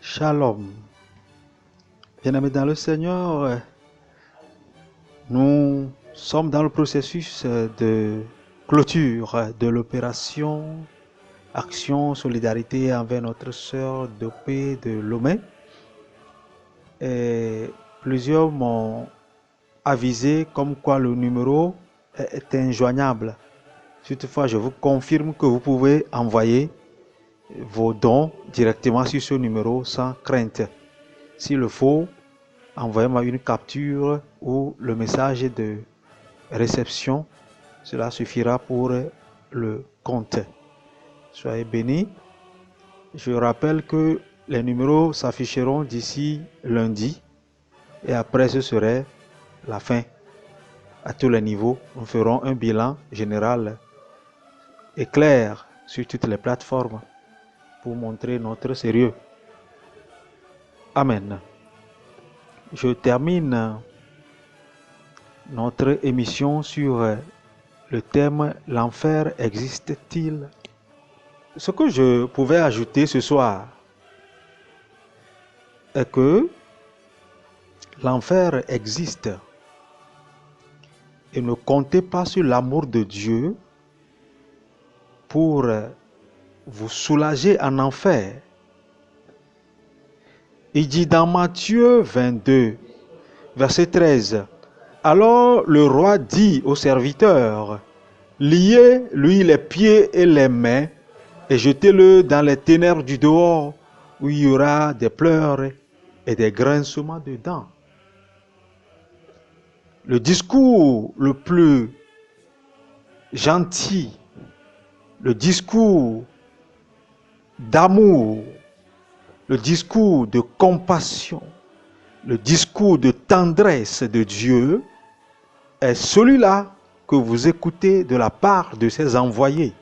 Shalom. Bien-aimés dans le Seigneur, nous sommes dans le processus de clôture de l'opération Action Solidarité envers notre sœur Dopé de Lomé. Et plusieurs m'ont avisé comme quoi le numéro est injoignable. Toutefois, je vous confirme que vous pouvez envoyer vos dons directement sur ce numéro sans crainte. S'il le faut, envoyez-moi une capture ou le message de réception. Cela suffira pour le compte. Soyez bénis. Je rappelle que les numéros s'afficheront d'ici lundi et après ce serait la fin. À tous les niveaux, nous ferons un bilan général et clair sur toutes les plateformes pour montrer notre sérieux. Amen. Je termine notre émission sur le thème « L'enfer existe-t-il » Ce que je pouvais ajouter ce soir est que l'enfer existe et ne comptez pas sur l'amour de Dieu pour vous soulager en enfer. Il dit dans Matthieu 22, verset 13, « Alors le roi dit aux serviteurs, « Liez-lui les pieds et les mains et jetez-le dans les ténèbres du dehors où il y aura des pleurs et des grincements de dents. » Le discours le plus gentil, le discours d'amour, le discours de compassion, le discours de tendresse de Dieu est celui-là que vous écoutez de la part de ses envoyés.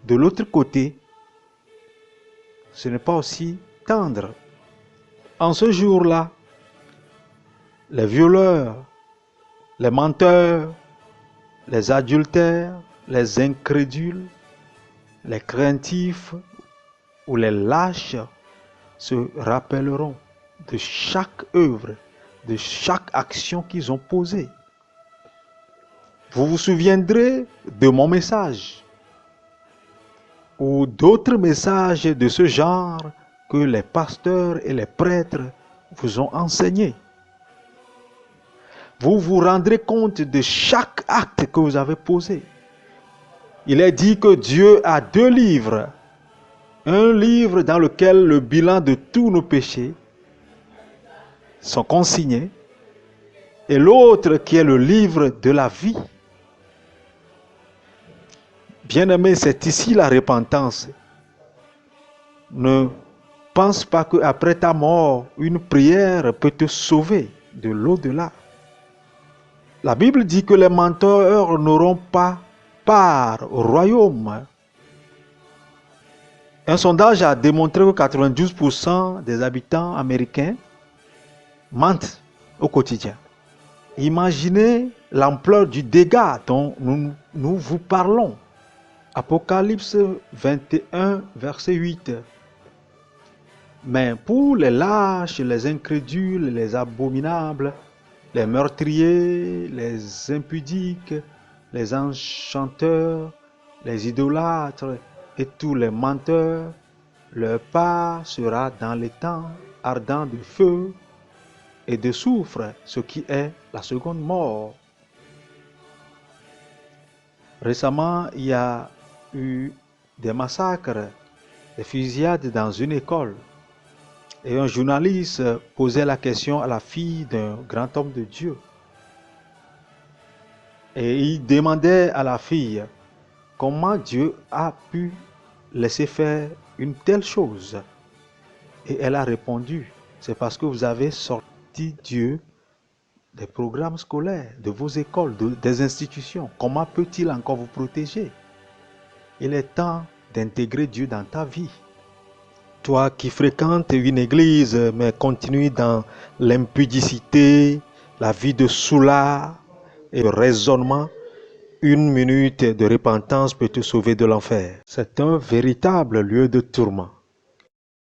De l'autre côté, ce n'est pas aussi tendre. En ce jour-là, les violeurs, les menteurs, les adultères, les incrédules, les craintifs ou les lâches se rappelleront de chaque œuvre, de chaque action qu'ils ont posée. Vous vous souviendrez de mon message ou d'autres messages de ce genre que les pasteurs et les prêtres vous ont enseignés. Vous vous rendrez compte de chaque acte que vous avez posé. Il est dit que Dieu a 2 livres. Un livre dans lequel le bilan de tous nos péchés sont consignés et l'autre qui est le livre de la vie. Bien-aimé, c'est ici la repentance. Ne pense pas qu'après ta mort, une prière peut te sauver de l'au-delà. La Bible dit que les menteurs n'auront pas part au royaume. Un sondage a démontré que 92% des habitants américains mentent au quotidien. Imaginez l'ampleur du dégât dont nous vous parlons. Apocalypse 21, verset 8. Mais pour les lâches, les incrédules, les abominables, les meurtriers, les impudiques, les enchanteurs, les idolâtres et tous les menteurs, leur part sera dans les temps ardents de feu et de soufre, ce qui est la seconde mort. Récemment, il y a eu des massacres, des fusillades dans une école. Et un journaliste posait la question à la fille d'un grand homme de Dieu. Et il demandait à la fille comment Dieu a pu laisser faire une telle chose. Et elle a répondu, c'est parce que vous avez sorti Dieu des programmes scolaires, de vos écoles, des institutions. Comment peut-il encore vous protéger? Il est temps d'intégrer Dieu dans ta vie. Toi qui fréquentes une église, mais continue dans l'impudicité, la vie de soulard et de raisonnement, 1 minute de repentance peut te sauver de l'enfer. C'est un véritable lieu de tourment.